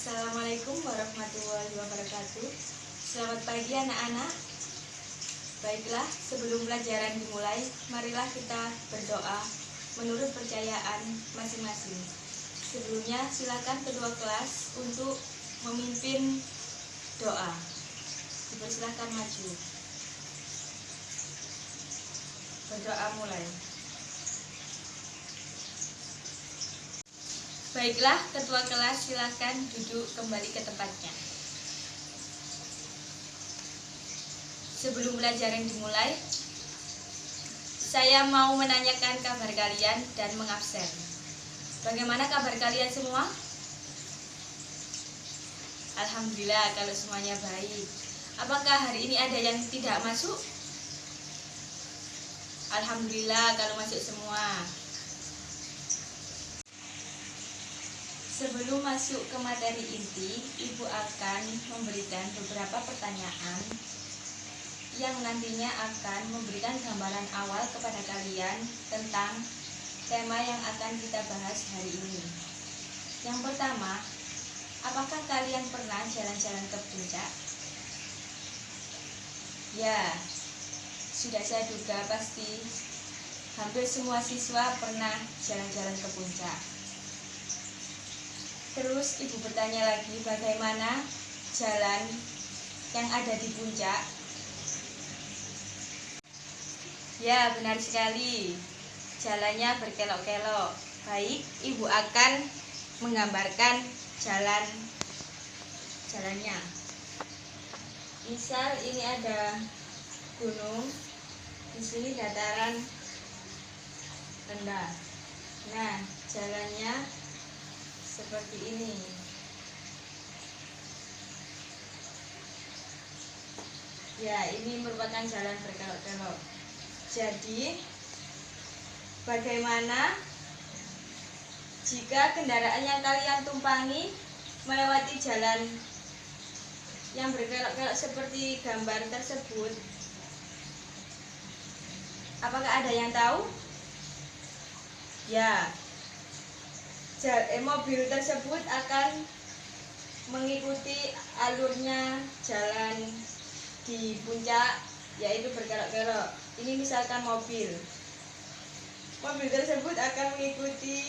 Assalamualaikum warahmatullahi wabarakatuh. Selamat pagi anak-anak. Baiklah, sebelum pelajaran dimulai, marilah kita berdoa menurut percayaan masing-masing. Sebelumnya, silakan kedua kelas untuk memimpin doa. Dipersilakan maju. Berdoa mulai. Baiklah, ketua kelas silakan duduk kembali ke tempatnya. Sebelum pelajaran dimulai, saya mau menanyakan kabar kalian dan mengabsen. Bagaimana kabar kalian semua? Alhamdulillah kalau semuanya baik. Apakah hari ini ada yang tidak masuk? Alhamdulillah kalau masuk semua. Sebelum masuk ke materi inti, Ibu akan memberikan beberapa pertanyaan yang nantinya akan memberikan gambaran awal kepada kalian tentang tema yang akan kita bahas hari ini. Yang pertama, apakah kalian pernah jalan-jalan ke puncak? Ya, sudah saya duga pasti hampir semua siswa pernah jalan-jalan ke puncak. Terus Ibu bertanya lagi, bagaimana jalan yang ada di puncak? Ya, benar sekali. Jalannya berkelok-kelok. Baik, Ibu akan menggambarkan jalannya. Misal ini ada gunung, di sini dataran rendah. Nah, jalannya seperti ini. Ya, ini merupakan jalan berkelok-kelok. Jadi, bagaimana jika kendaraan yang kalian tumpangi melewati jalan yang berkelok-kelok seperti gambar tersebut? Apakah ada yang tahu? Ya, mobil tersebut akan mengikuti alurnya jalan di puncak, yaitu berkelok-kelok. Ini misalkan mobil tersebut akan mengikuti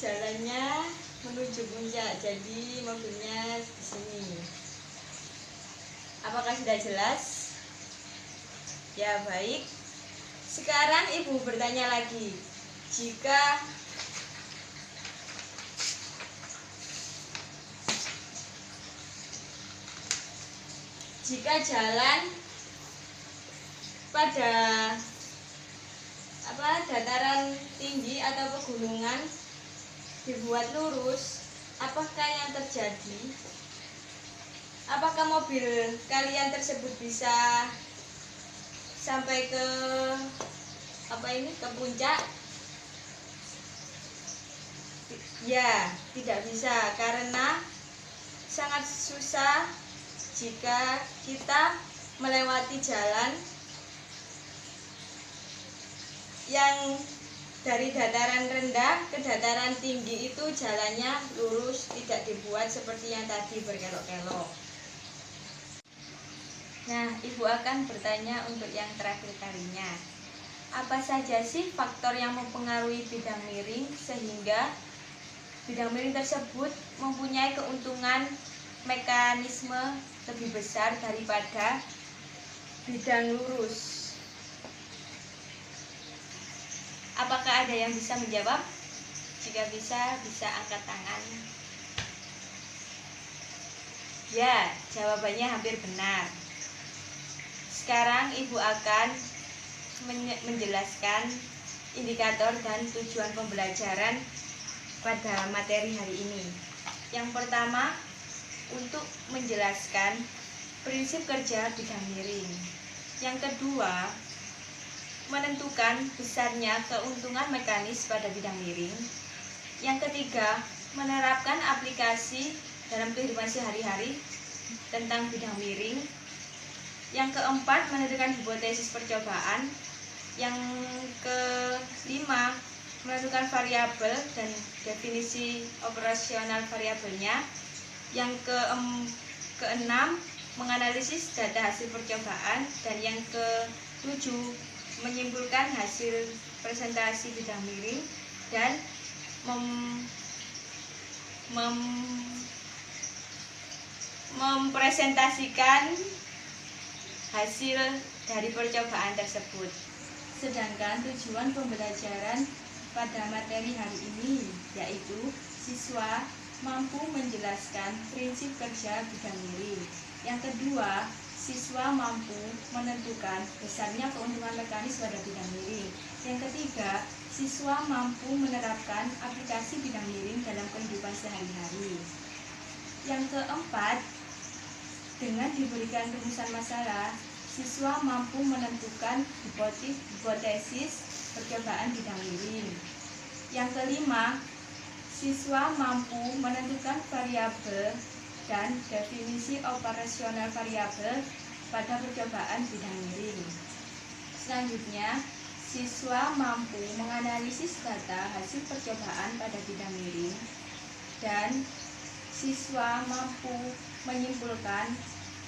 jalannya menuju puncak. Jadi mobilnya di sini. Apakah sudah jelas? Ya, baik. Sekarang Ibu bertanya lagi, jika jalan pada dataran tinggi atau pegunungan dibuat lurus, apakah yang terjadi? Apakah mobil kalian tersebut bisa sampai ke puncak? Ya, tidak bisa, karena sangat susah jika kita melewati jalan yang dari dataran rendah ke dataran tinggi itu jalannya lurus, tidak dibuat seperti yang tadi berkelok-kelok. Nah, Ibu akan bertanya untuk yang terakhir kalinya. Apa saja sih faktor yang mempengaruhi bidang miring sehingga bidang miring tersebut mempunyai keuntungan mekanisme lebih besar daripada bidang lurus? Apakah ada yang bisa menjawab? Jika bisa angkat tangan. Ya, jawabannya hampir benar. Sekarang Ibu akan menjelaskan indikator dan tujuan pembelajaran pada materi hari ini. Yang pertama, untuk menjelaskan prinsip kerja bidang miring. Yang kedua, menentukan besarnya keuntungan mekanis pada bidang miring. Yang ketiga, menerapkan aplikasi dalam kehidupan sehari-hari tentang bidang miring. Yang keempat, menentukan hipotesis percobaan. Yang kelima, menentukan variabel dan definisi operasional variabelnya. Yang keenam, menganalisis data hasil percobaan. Dan yang ketujuh, menyimpulkan hasil presentasi bidang miring dan mempresentasikan hasil dari percobaan tersebut. Sedangkan tujuan pembelajaran pada materi hari ini yaitu siswa mampu menjelaskan prinsip kerja bidang miring. Yang kedua, siswa mampu menentukan besarnya keuntungan mekanis pada bidang miring. Yang ketiga, siswa mampu menerapkan aplikasi bidang miring dalam kehidupan sehari-hari. Yang keempat, dengan diberikan rumusan masalah, siswa mampu menentukan hipotesis percobaan bidang miring. Yang kelima, siswa mampu menentukan variabel dan definisi operasional variabel pada percobaan bidang miring. Selanjutnya, siswa mampu menganalisis data hasil percobaan pada bidang miring dan siswa mampu menyimpulkan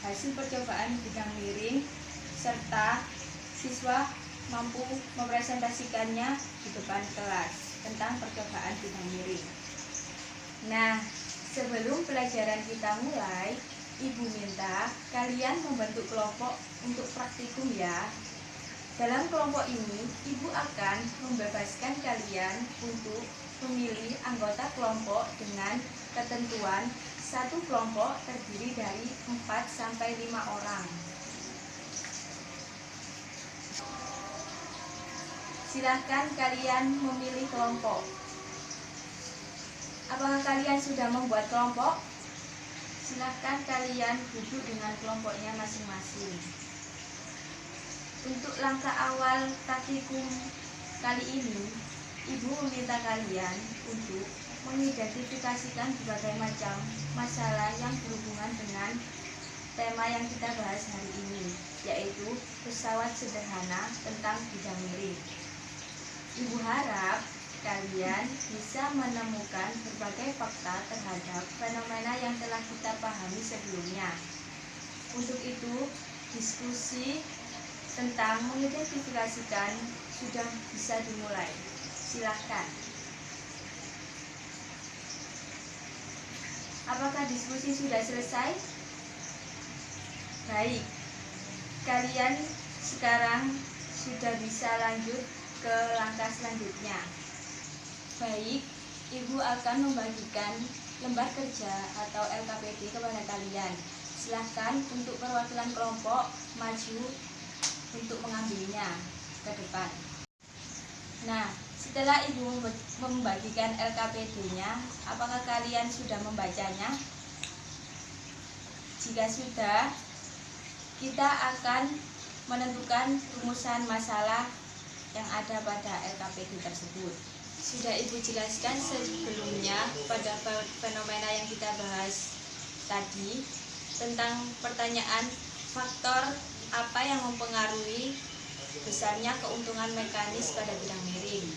hasil percobaan bidang miring serta siswa mampu mempresentasikannya di depan kelas tentang percobaan bidang miring. Nah, sebelum pelajaran kita mulai, Ibu minta kalian membentuk kelompok untuk praktikum ya. Dalam kelompok ini, Ibu akan membebaskan kalian untuk memilih anggota kelompok dengan ketentuan satu kelompok terdiri dari 4-5 orang. Silahkan kalian memilih kelompok. Apakah kalian sudah membuat kelompok? Silahkan kalian duduk dengan kelompoknya masing-masing. Untuk langkah awal praktikum kali ini, Ibu meminta kalian untuk mengidentifikasikan berbagai macam masalah yang berhubungan dengan tema yang kita bahas hari ini, yaitu pesawat sederhana tentang bidang miring. Ibu harap kalian bisa menemukan berbagai fakta terhadap fenomena yang telah kita pahami sebelumnya. Untuk itu, diskusi tentang mengidentifikasikan sudah bisa dimulai. Silahkan. Apakah diskusi sudah selesai? Baik, kalian sekarang sudah bisa lanjut ke langkah selanjutnya. Baik, Ibu akan membagikan lembar kerja atau LKPD kepada kalian. Silahkan untuk perwakilan kelompok maju untuk mengambilnya ke depan. Nah, setelah Ibu membagikan LKPD-nya, apakah kalian sudah membacanya? Jika sudah, kita akan menentukan rumusan masalah yang ada pada LKPD tersebut. Sudah Ibu jelaskan sebelumnya pada fenomena yang kita bahas tadi tentang pertanyaan faktor apa yang mempengaruhi besarnya keuntungan mekanis pada bidang miring.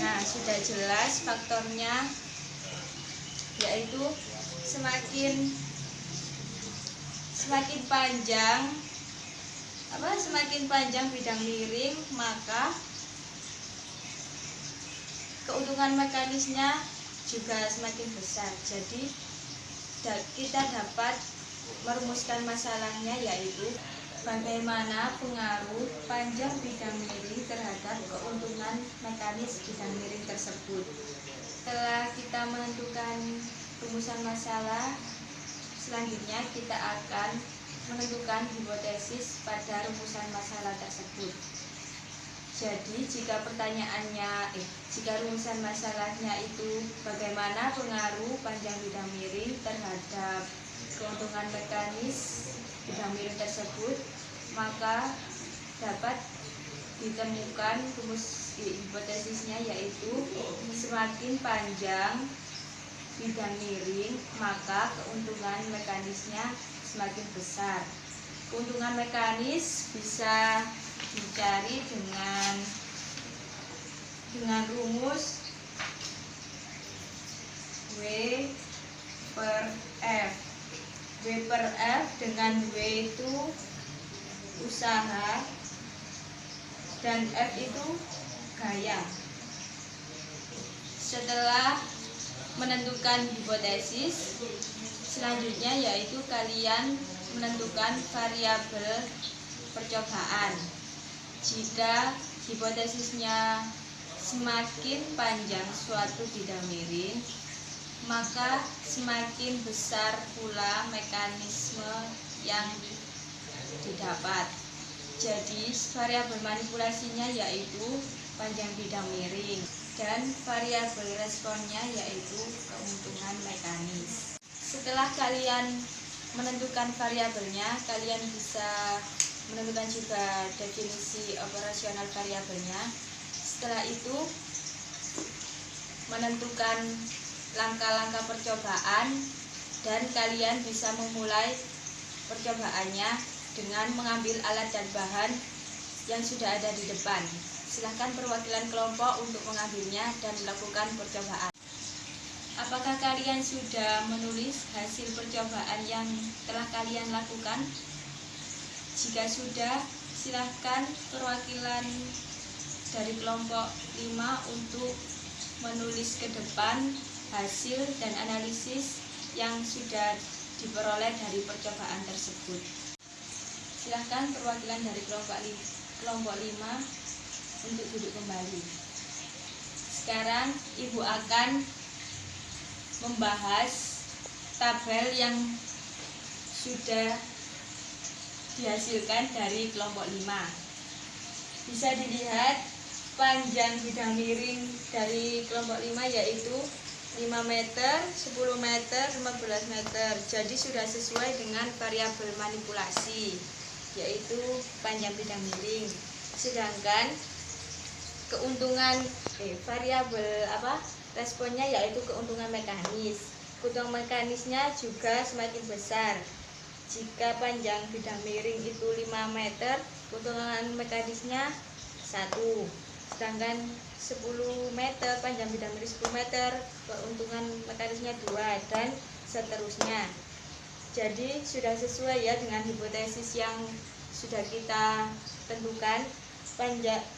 Nah, sudah jelas faktornya, yaitu semakin panjang bidang miring, maka keuntungan mekanisnya juga semakin besar. Jadi kita dapat merumuskan masalahnya, yaitu bagaimana pengaruh panjang bidang miring terhadap keuntungan mekanis bidang miring tersebut. Setelah kita menentukan rumusan masalah, selanjutnya kita akan menentukan hipotesis pada rumusan masalah tersebut. Jadi jika rumusan masalahnya itu bagaimana pengaruh panjang bidang miring terhadap keuntungan mekanis bidang miring tersebut, maka dapat ditemukan rumus hipotesisnya, yaitu semakin panjang bidang miring maka keuntungan mekanisnya semakin besar. Keuntungan mekanis bisa dicari dengan rumus W per F. per F dengan W itu usaha dan F itu gaya. Setelah menentukan hipotesis, selanjutnya yaitu kalian menentukan variabel percobaan. Jika hipotesisnya semakin panjang suatu bidang miring, maka semakin besar pula mekanisme yang didapat. Jadi variabel manipulasinya yaitu panjang bidang miring dan variabel responnya yaitu keuntungan mekanis. Setelah kalian menentukan variabelnya, kalian bisa menentukan juga definisi operasional variabelnya. Setelah itu menentukan langkah-langkah percobaan, dan kalian bisa memulai percobaannya dengan mengambil alat dan bahan yang sudah ada di depan. Silahkan perwakilan kelompok untuk mengambilnya dan melakukan percobaan. Apakah kalian sudah menulis hasil percobaan yang telah kalian lakukan? Jika sudah, silahkan perwakilan dari kelompok 5 untuk menulis ke depan hasil dan analisis yang sudah diperoleh dari percobaan tersebut. Silahkan perwakilan dari kelompok 5 untuk duduk kembali. Sekarang Ibu akan membahas tabel yang sudah dihasilkan dari kelompok 5. Bisa dilihat panjang bidang miring dari kelompok 5 yaitu 5 meter, 10 meter, 15 meter. Jadi sudah sesuai dengan variabel manipulasi, yaitu panjang bidang miring. Sedangkan keuntungan variabel responnya yaitu keuntungan mekanis. Keuntungan mekanisnya juga semakin besar. Jika panjang bidang miring itu 5 meter, keuntungan mekanisnya 1. Sedangkan 10 meter, panjang bidang miring 10 meter, keuntungan mekanisnya 2, dan seterusnya. Jadi sudah sesuai ya dengan hipotesis yang sudah kita tentukan.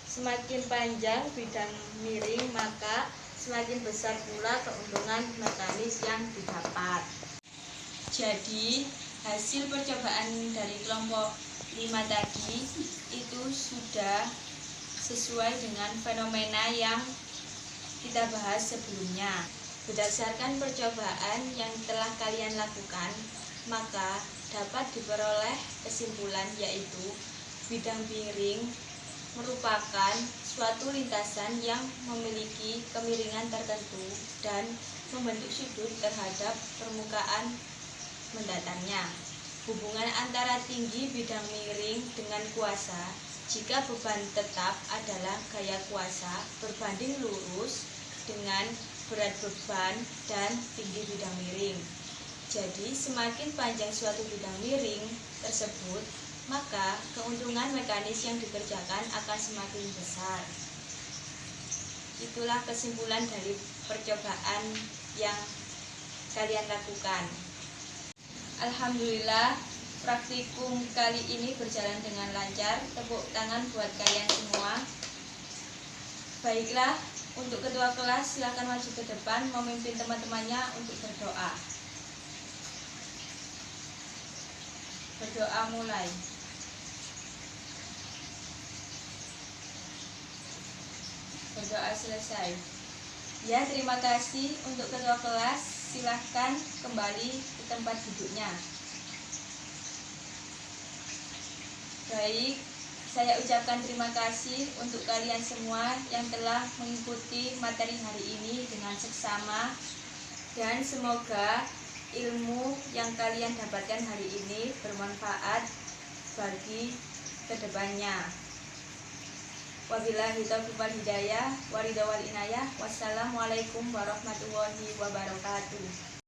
Semakin panjang bidang miring, maka semakin besar pula keuntungan mekanis yang didapat. Jadi hasil percobaan dari kelompok 5 tadi itu sudah sesuai dengan fenomena yang kita bahas sebelumnya. Berdasarkan percobaan yang telah kalian lakukan, maka dapat diperoleh kesimpulan yaitu bidang miring merupakan suatu lintasan yang memiliki kemiringan tertentu dan membentuk sudut terhadap permukaan mendatarnya. Hubungan antara tinggi bidang miring dengan kuasa jika beban tetap adalah gaya kuasa berbanding lurus dengan berat beban dan tinggi bidang miring. Jadi semakin panjang suatu bidang miring tersebut, maka keuntungan mekanis yang dikerjakan akan semakin besar. Itulah kesimpulan dari percobaan yang kalian lakukan. Alhamdulillah, praktikum kali ini berjalan dengan lancar. Tepuk tangan buat kalian semua. Baiklah, untuk ketua kelas silakan maju ke depan memimpin teman-temannya untuk berdoa. Berdoa mulai. Berdoa selesai. Ya, terima kasih untuk ketua kelas. Silahkan kembali ke tempat duduknya. Baik, saya ucapkan terima kasih untuk kalian semua yang telah mengikuti materi hari ini dengan seksama, dan semoga ilmu yang kalian dapatkan hari ini bermanfaat bagi kedepannya. Wabillahi taufiq wal hidayah, waridha wal inayah. Wassalamualaikum warahmatullahi wabarakatuh.